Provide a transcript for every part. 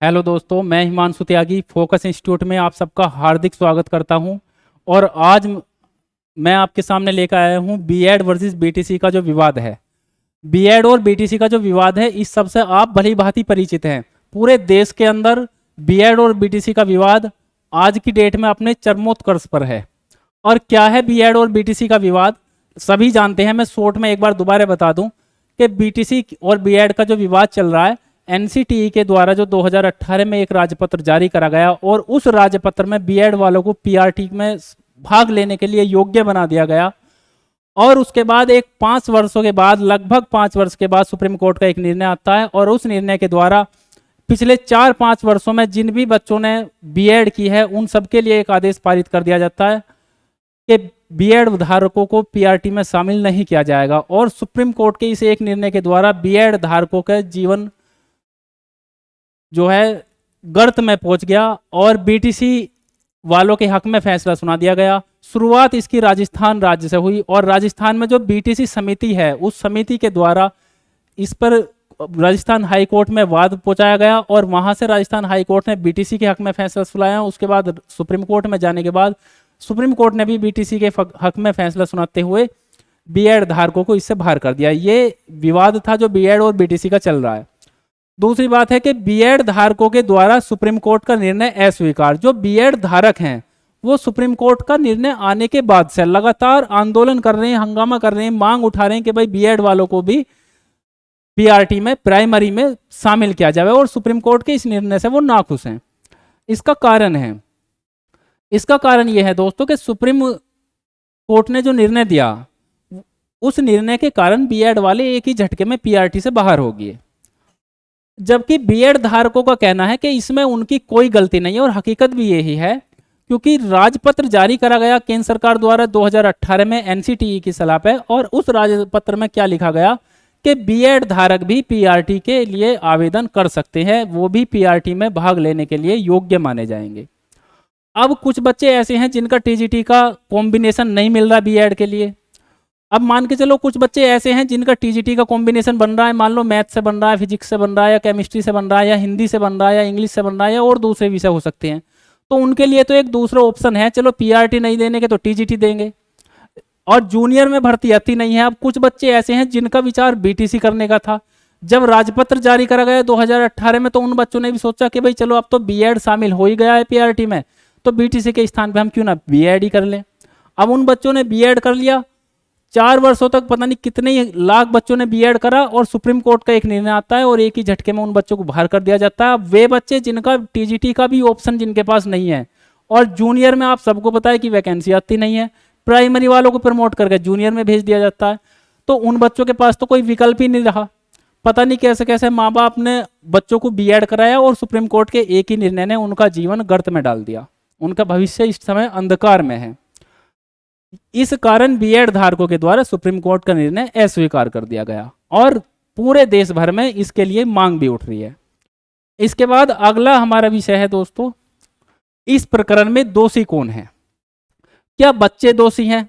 Hello दोस्तों, मैं हिमांशु त्यागी focus institute में आप सबका हार्दिक स्वागत करता हूं। और आज मैं आपके सामने लेकर आया हूं बीएड वर्सेस बीटीसी का जो विवाद है। बीएड और बीटीसी का जो विवाद है, इस सब से आप भली भांति परिचित हैं। पूरे देश के अंदर बीएड और बीटीसी का विवाद आज की डेट में अपने चरमोत्कर्ष पर है। और क्या है बीएड और बीटीसी का विवाद, सभी जानते हैं। मैं शॉर्ट में एक बार दोबारा बता दूं कि बीटीसी और बीएड का जो विवाद चल रहा है, एनसीटीई के द्वारा जो 2018 में एक राजपत्र जारी करा गया और उस राजपत्र में बीएड वालों को पीआरटी में भाग लेने के लिए योग्य बना दिया गया। और उसके बाद एक 5 वर्षों के बाद, लगभग 5 वर्ष के बाद सुप्रीम कोर्ट का एक निर्णय आता है और उस निर्णय के द्वारा पिछले 4-5 वर्षों में जिन भी बच्चों ने बीएड की है उन सबके लिए एक आदेश पारित कर दिया जाता है कि बीएड धारकों को पीआरटी में शामिल नहीं किया जाएगा। और सुप्रीम कोर्ट के इस एक निर्णय के द्वारा बीएड धारकों के जीवन जो है गर्त में पहुंच गया और बीटीसी वालों के हक में फैसला सुना दिया गया। शुरुआत इसकी राजस्थान राज्य से हुई और राजस्थान में जो बीटीसी समिति है उस समिति के द्वारा इस पर राजस्थान हाई कोर्ट में वाद पहुंचाया गया और वहां से राजस्थान हाई कोर्ट ने बीटीसी के हक में फैसला सुनाया। उसके बाद सुप्रीम कोर्ट में जाने के बाद सुप्रीम कोर्ट ने भी बीटीसी के हक में फैसला सुनाते हुए बीएड धारकों को इससे बाहर कर दिया। ये विवाद था जो बीएड और बीटीसी का चल रहा है। दूसरी बात है कि बीएड धारकों के द्वारा सुप्रीम कोर्ट का निर्णय अस्वीकार। जो बीएड धारक हैं वो सुप्रीम कोर्ट का निर्णय आने के बाद से लगातार आंदोलन कर रहे हैं, हंगामा कर रहे हैं, मांग उठा रहे हैं कि भाई बीएड वालों को भी पीआरटी में प्राइमरी में शामिल किया जाए और सुप्रीम कोर्ट के इस निर्णय से वो नाखुश हैं। इसका कारण यह है दोस्तों कि सुप्रीम कोर्ट ने जो निर्णय दिया उस निर्णय के कारण बीएड वाले एक ही झटके में पीआरटी से बाहर हो गए, जबकि बीएड धारकों का कहना है कि इसमें उनकी कोई गलती नहीं है। और हकीकत भी यही है क्योंकि राजपत्र जारी करा गया केंद्र सरकार द्वारा 2018 में एनसीटीई की सलाह पे और उस राजपत्र में क्या लिखा गया कि बीएड धारक भी पीआरटी के लिए आवेदन कर सकते हैं, वो भी पीआरटी में भाग लेने के लिए योग्य माने जाएंगे। अब कुछ बच्चे ऐसे हैं जिनका टीजीटी का कॉम्बिनेशन नहीं मिल रहा बीएड के लिए। अब मान के चलो कुछ बच्चे ऐसे हैं जिनका टीजीटी का कॉम्बिनेशन बन रहा है, मान लो मैथ से बन रहा है, फिजिक्स से बन रहा है, या केमिस्ट्री से बन रहा है, या हिंदी से बन रहा है, या इंग्लिश से बन रहा है, या और दूसरे विषय हो सकते हैं। तो उनके लिए तो एक दूसरा ऑप्शन है, चलो पीआरटी नहीं देने के तो टीजीटी देंगे। और जूनियर में भर्ती आती नहीं है। अब कुछ बच्चे ऐसे हैं जिनका विचार बीटीसी करने का था। जब राजपत्र जारी करा गया 2018 में तो उन बच्चों ने भी सोचा कि भाई चलो अब तो बीएड शामिल हो ही गया है पीआरटी में, तो बीटीसी के स्थान पे हम क्यों ना बीएड ही कर लें। अब उन बच्चों ने बीएड कर लिया। 4 वर्षों तक पता नहीं कितने लाख बच्चों ने बीएड करा और सुप्रीम कोर्ट का एक निर्णय आता है और एक ही झटके में उन बच्चों को बाहर कर दिया जाता है। वे बच्चे जिनका टीजीटी का भी ऑप्शन जिनके पास नहीं है, और जूनियर में आप सबको पता है कि वैकेंसी आती नहीं है, प्राइमरी वालों को प्रमोट करके जूनियर में भेज दिया जाता है, तो उन बच्चों के पास तो कोई विकल्प ही नहीं रहा। पता नहीं कैसे कैसे माँ बाप ने बच्चों को बीएड कराया और सुप्रीम कोर्ट के एक ही निर्णय ने उनका जीवन गर्त में डाल दिया। उनका भविष्य इस समय अंधकार में है। इस कारण बीएड धारकों के द्वारा सुप्रीम कोर्ट का निर्णय अस्वीकार कर दिया गया और पूरे देश भर में इसके लिए मांग भी उठ रही है। इसके बाद अगला हमारा विषय है दोस्तों, इस प्रकरण में दोषी कौन है। क्या बच्चे दोषी हैं,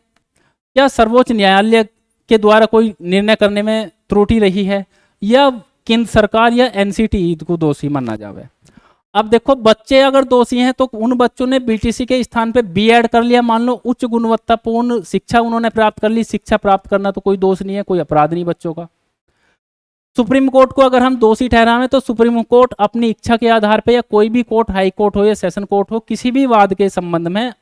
क्या सर्वोच्च न्यायालय के द्वारा कोई निर्णय करने में त्रुटि रही है, या केंद्र सरकार या एनसीटीई को दोषी माना जावे। अब देखो, बच्चे अगर दोषी हैं तो उन बच्चों ने बीटीसी के स्थान पे बीएड कर लिया, मान लो उच्च गुणवत्तापूर्ण शिक्षा उन्होंने प्राप्त कर ली। शिक्षा प्राप्त करना तो कोई दोष नहीं है, कोई अपराध नहीं बच्चों का। सुप्रीम कोर्ट को अगर हम दोषी ठहराएं तो सुप्रीम कोर्ट अपनी इच्छा के आधार पर, या कोई भी कोर्ट, हाई कोर्ट हो या सेशन कोर्ट हो, किसी भी वाद के संबंध में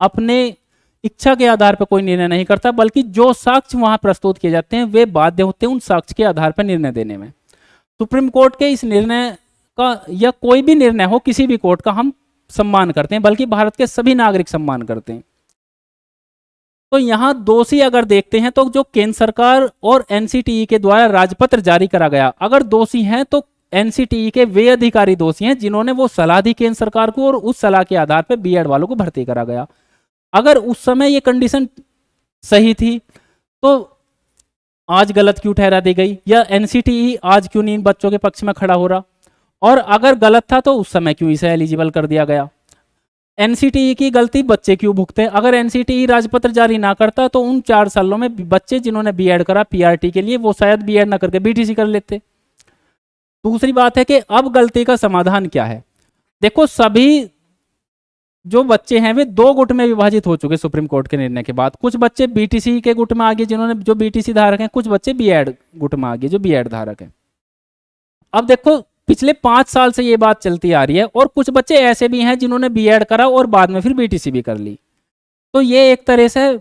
अपने इच्छा के आधार पर कोई निर्णय नहीं करता, बल्कि जो साक्ष्य वहां प्रस्तुत किए जाते हैं वे बाध्य होते हैं उन साक्ष्य के आधार पर निर्णय देने में। सुप्रीम कोर्ट के इस निर्णय का, या कोई भी निर्णय हो किसी भी कोर्ट का, हम सम्मान करते हैं, बल्कि भारत के सभी नागरिक सम्मान करते हैं। तो यहां दोषी अगर देखते हैं तो जो केंद्र सरकार और एनसीटीई के द्वारा राजपत्र जारी करा गया, अगर दोषी हैं तो एनसीटीई के वे अधिकारी दोषी हैं जिन्होंने वो सलाह दी केंद्र सरकार को और उस सलाह के आधार पर बीएड वालों को भर्ती करा गया। अगर उस समय ये कंडीशन सही थी तो आज गलत क्यों ठहरा दी गई, या एनसीटीई आज क्यों नहीं इन बच्चों के पक्ष में खड़ा हो रहा, और अगर गलत था तो उस समय क्यों इसे एलिजिबल कर दिया गया। एनसीटीई की गलती बच्चे क्यों भुगते। अगर एनसीटीई राजपत्र जारी ना करता तो उन 4 सालों में बच्चे जिन्होंने बीएड करा पीआरटी के लिए, वो शायद बीएड ना करके बीटीसी कर लेते। दूसरी बात है कि अब गलती का समाधान क्या है। देखो, सभी जो बच्चे हैं वे दो गुट में विभाजित हो चुके सुप्रीम कोर्ट के निर्णय के बाद। कुछ बच्चे बीटीसी के गुट में आ गए जिन्होंने, जो बीटीसी धारक हैं, कुछ बच्चे बीएड गुट में आ गए जो बीएड धारक हैं। अब देखो, पिछले 5 साल से ये बात चलती आ रही है, और कुछ बच्चे ऐसे भी हैं जिन्होंने बीएड करा और बाद में फिर बीटीसी भी कर ली। तो ये एक तरह से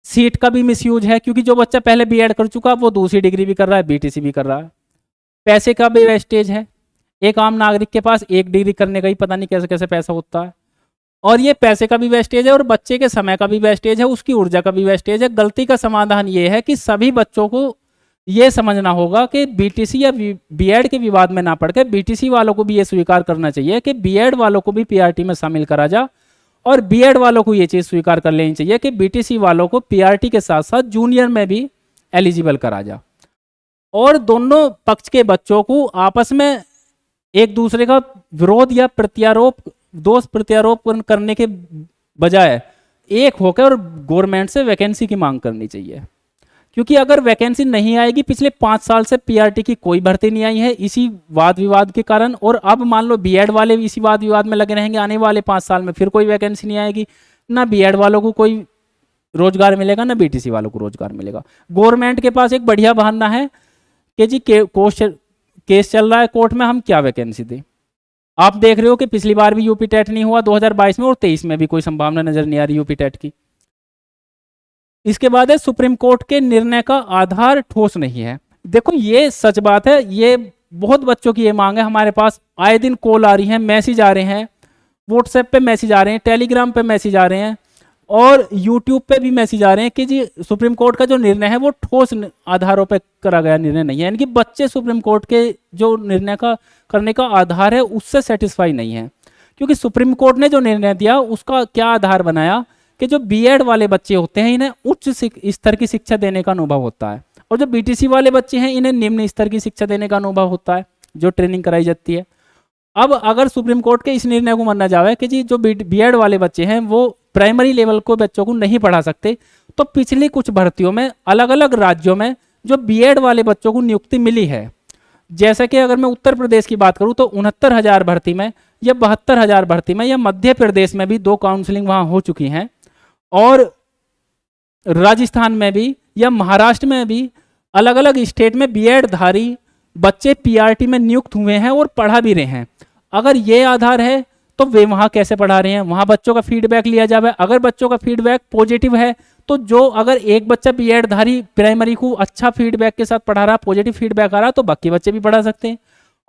सीट का भी मिसयूज है, क्योंकि जो बच्चा पहले बीएड कर चुका वो दूसरी डिग्री भी कर रहा है, बीटीसी भी कर रहा है। पैसे का भी वेस्टेज है, एक आम नागरिक के पास एक डिग्री करने का ही पता नहीं कैसे कैसे पैसा होता है, और ये पैसे का भी वेस्टेज है और बच्चे के समय का भी वेस्टेज है, उसकी ऊर्जा का भी वेस्टेज है। गलती का समाधान ये है कि सभी बच्चों को ये समझना होगा कि बीटीसी या बीएड के विवाद में ना पड़ के बीटीसी वालों को भी ये स्वीकार करना चाहिए कि बीएड वालों को भी पीआरटी में शामिल करा जा, और बीएड वालों को ये चीज़ स्वीकार कर लेनी चाहिए कि बीटीसी वालों को पीआरटी के साथ साथ जूनियर में भी एलिजिबल करा जा, और दोनों पक्ष के बच्चों को आपस में एक दूसरे का विरोध या प्रत्यारोप, दोष प्रत्यारोप करने के बजाय एक होकर और गवर्नमेंट से वैकेंसी की मांग करनी चाहिए। क्योंकि अगर वैकेंसी नहीं आएगी, पिछले 5 साल से पीआरटी की कोई भर्ती नहीं आई है इसी वाद विवाद के कारण, और अब मान लो बीएड वाले भी इसी वाद विवाद में लगे रहेंगे, आने वाले 5 साल में फिर कोई वैकेंसी नहीं आएगी, ना बीएड वालों को कोई रोजगार मिलेगा ना बीटीसी वालों को रोजगार मिलेगा। गवर्नमेंट के पास एक बढ़िया बहाना है कि जी केस चल रहा है कोर्ट में, हम क्या वैकेंसी दें। आप देख रहे हो कि पिछली बार भी यूपी टेट नहीं हुआ 2022 में, और 23 में भी कोई संभावना नजर नहीं आ रही यूपी टेट की। इसके बाद है सुप्रीम कोर्ट के निर्णय का आधार ठोस नहीं है। देखो, ये सच बात है, ये बहुत बच्चों की ये मांग है, हमारे पास आए दिन कॉल आ रही है, मैसेज आ रहे हैं, व्हाट्सएप पे मैसेज आ रहे हैं, टेलीग्राम पे मैसेज आ रहे हैं, और यूट्यूब पे भी मैसेज आ रहे हैं कि जी सुप्रीम कोर्ट का जो निर्णय है वो ठोस आधारों पे करा गया निर्णय नहीं है। यानी कि बच्चे सुप्रीम कोर्ट के जो निर्णय का करने का आधार है उससे सेटिस्फाई नहीं है, क्योंकि सुप्रीम कोर्ट ने जो निर्णय दिया उसका क्या आधार बनाया कि जो बीएड वाले बच्चे होते हैं इन्हें उच्च स्तर की शिक्षा देने का अनुभव होता है, और जो बीटीसी वाले बच्चे हैं इन्हें निम्न स्तर की शिक्षा देने का अनुभव होता है, जो ट्रेनिंग कराई जाती है। अब अगर सुप्रीम कोर्ट के इस निर्णय को माना जाए कि जी जो बीएड वाले बच्चे हैं वो प्राइमरी लेवल को बच्चों को नहीं पढ़ा सकते, तो पिछली कुछ भर्तियों में अलग अलग राज्यों में जो बीएड वाले बच्चों को नियुक्ति मिली है, जैसे कि अगर मैं उत्तर प्रदेश की बात करूं तो 69,000 भर्ती में या 72,000 भर्ती में, या मध्य प्रदेश में भी 2 काउंसलिंग वहां हो चुकी हैं, और राजस्थान में भी या महाराष्ट्र में भी अलग अलग स्टेट में बीएड धारी बच्चे पीआरटी में नियुक्त हुए हैं और पढ़ा भी रहे हैं। अगर ये आधार है तो वे वहां कैसे पढ़ा रहे हैं, वहां बच्चों का फीडबैक लिया जाए। अगर बच्चों का फीडबैक पॉजिटिव है तो जो अगर एक बच्चा बीएड धारी प्राइमरी को अच्छा फीडबैक के साथ पढ़ा रहा, पॉजिटिव फीडबैक आ रहा, तो बाकी बच्चे भी पढ़ा सकते हैं।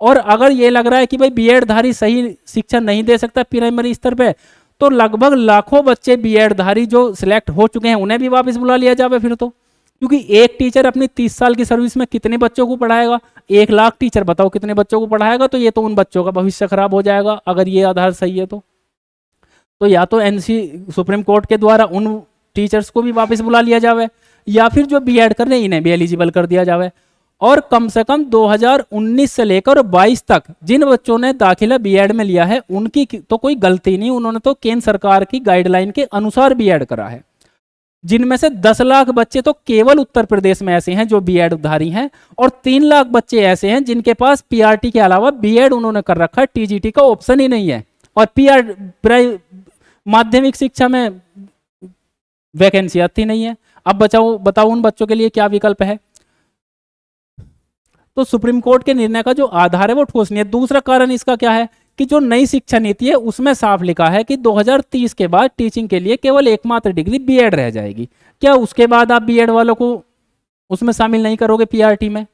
और अगर ये लग रहा है कि भाई बीएड धारी सही शिक्षा नहीं दे सकता प्राइमरी स्तर पे, तो लगभग लाखों बच्चे बीएड धारी जो सिलेक्ट हो चुके हैं उन्हें भी वापस बुला लिया जाए फिर तो। क्योंकि एक टीचर अपनी 30 साल की सर्विस में कितने बच्चों को पढ़ाएगा, 1 लाख टीचर बताओ कितने बच्चों को पढ़ाएगा, तो ये तो उन बच्चों का भविष्य खराब हो जाएगा अगर ये आधार सही है तो या तो सुप्रीम कोर्ट के द्वारा उन टीचर्स को भी वापस बुला लिया जाए, या फिर जो बीएड कर रहे हैं इन्हें भी एलिजिबल कर दिया जाए। और कम से कम 2019 से लेकर 22 तक जिन बच्चों ने दाखिला बीएड में लिया है उनकी तो कोई गलती नहीं, उन्होंने तो केंद्र सरकार की गाइडलाइन के अनुसार बीएड करा है। जिनमें से 10 लाख बच्चे तो केवल उत्तर प्रदेश में ऐसे हैं जो बीएड धारी हैं, और 3 लाख बच्चे ऐसे हैं जिनके पास पीआरटी के अलावा बीएड उन्होंने कर रखा है, टीजीटी का ऑप्शन ही नहीं है, और माध्यमिक शिक्षा में वैकेंसी आती नहीं है। अब बताओ उन बच्चों के लिए क्या विकल्प है। तो सुप्रीम कोर्ट के निर्णय का जो आधार है वो ठोस नहीं है। दूसरा कारण इसका क्या है कि जो नई शिक्षा नीति है उसमें साफ लिखा है कि 2030 के बाद टीचिंग के लिए केवल एकमात्र डिग्री बीएड रह जाएगी। क्या उसके बाद आप बीएड वालों को उसमें शामिल नहीं करोगे पीआरटी में?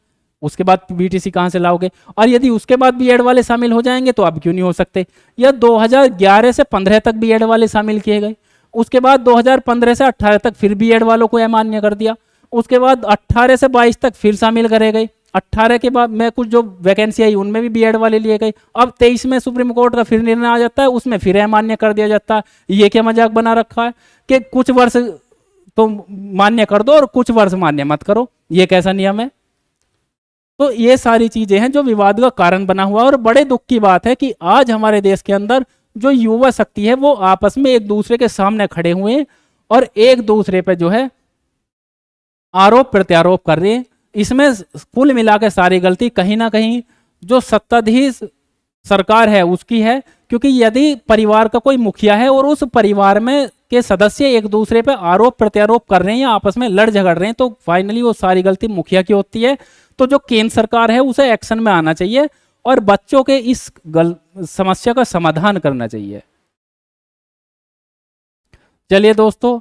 उसके बाद बीटीसी कहां से लाओगे? और यदि उसके बाद बीएड वाले शामिल हो जाएंगे तो अब क्यों नहीं हो सकते? या 2011 से 15 तक बीएड वाले शामिल किए गए, उसके बाद 2015 से 18 तक फिर बीएड वालों को अमान्य कर दिया, उसके बाद 18 से 22 तक फिर शामिल करे गए, 18 के बाद में कुछ जो वैकेंसी आई उनमें भी बीएड वाले लिए गए, अब 23 में सुप्रीम कोर्ट का फिर निर्णय आ जाता है, उसमें फिर अमान्य कर दिया जाता है। ये क्या मजाक बना रखा है कि कुछ वर्ष तो मान्य कर दो और कुछ वर्ष मान्य मत करो, ये कैसा नियम है? तो ये सारी चीजें हैं जो विवाद का कारण बना हुआ। और बड़े दुख की बात है कि आज हमारे देश के अंदर जो युवा शक्ति है वो आपस में एक दूसरे के सामने खड़े हुए हैं और एक दूसरे पर जो है आरोप प्रत्यारोप कर रहे हैं। इसमें कुल मिला के सारी गलती कहीं ना कहीं जो सत्ताधीश सरकार है उसकी है, क्योंकि यदि परिवार का कोई मुखिया है और उस परिवार में के सदस्य एक दूसरे पे आरोप प्रत्यारोप कर रहे हैं या आपस में लड़ झगड़ रहे हैं, तो फाइनली वो सारी गलती मुखिया की होती है। तो जो केंद्र सरकार है उसे एक्शन में आना चाहिए और बच्चों के इस समस्या का समाधान करना चाहिए। चलिए दोस्तों,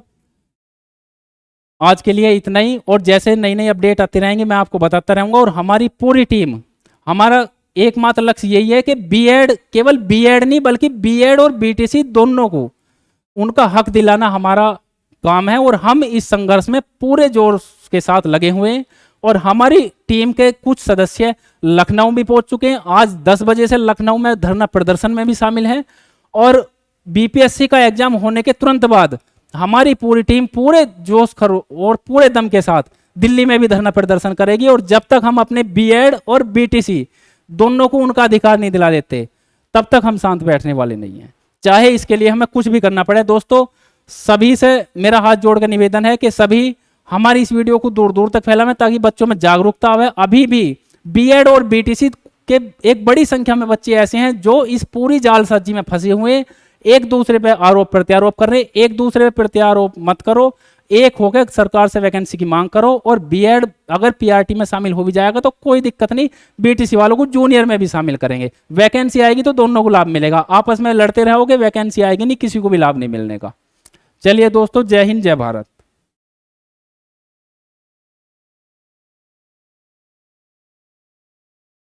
आज के लिए इतना ही, और जैसे नई नई अपडेट आती रहेंगे मैं आपको बताता रहूंगा। और हमारी पूरी टीम, हमारा एकमात्र लक्ष्य यही है कि बीएड, केवल बीएड नहीं बल्कि बीएड और बीटीसी दोनों को उनका हक दिलाना हमारा काम है। और हम इस संघर्ष में पूरे जोर के साथ लगे हुए हैं। और हमारी टीम के कुछ सदस्य लखनऊ भी पहुंच चुके हैं। आज 10 बजे से लखनऊ में धरना प्रदर्शन में भी शामिल है। और बीपीएससी का एग्जाम होने के तुरंत बाद हमारी पूरी टीम पूरे जोश और पूरे दम के साथ दिल्ली में भी धरना प्रदर्शन करेगी। और जब तक हम अपने बीएड और बीटीसी दोनों को उनका अधिकार नहीं दिला देते, तब तक हम शांत बैठने वाले नहीं हैं, चाहे इसके लिए हमें कुछ भी करना पड़े। दोस्तों, सभी से मेरा हाथ जोड़कर निवेदन है कि सभी हमारी इस वीडियो को दूर दूर तक फैलाएं ताकि बच्चों में जागरूकता आवे। अभी भी बीएड और बीटीसी के एक बड़ी संख्या में बच्चे ऐसे हैं जो इस पूरी जालसाजी में फंसे हुए, एक दूसरे पे आरोप प्रत्यारोप कर रहे। एक दूसरे पे प्रत्यारोप मत करो, एक होकर सरकार से वैकेंसी की मांग करो। और बीएड अगर पीआरटी में शामिल हो भी जाएगा तो कोई दिक्कत नहीं, बीटीसी वालों को जूनियर में भी शामिल करेंगे। वैकेंसी आएगी तो दोनों को लाभ मिलेगा, आपस में लड़ते रहोगे, वैकेंसी आएगी नहीं, किसी को भी लाभ नहीं मिलने का। चलिए दोस्तों, जय हिंद, जय भारत।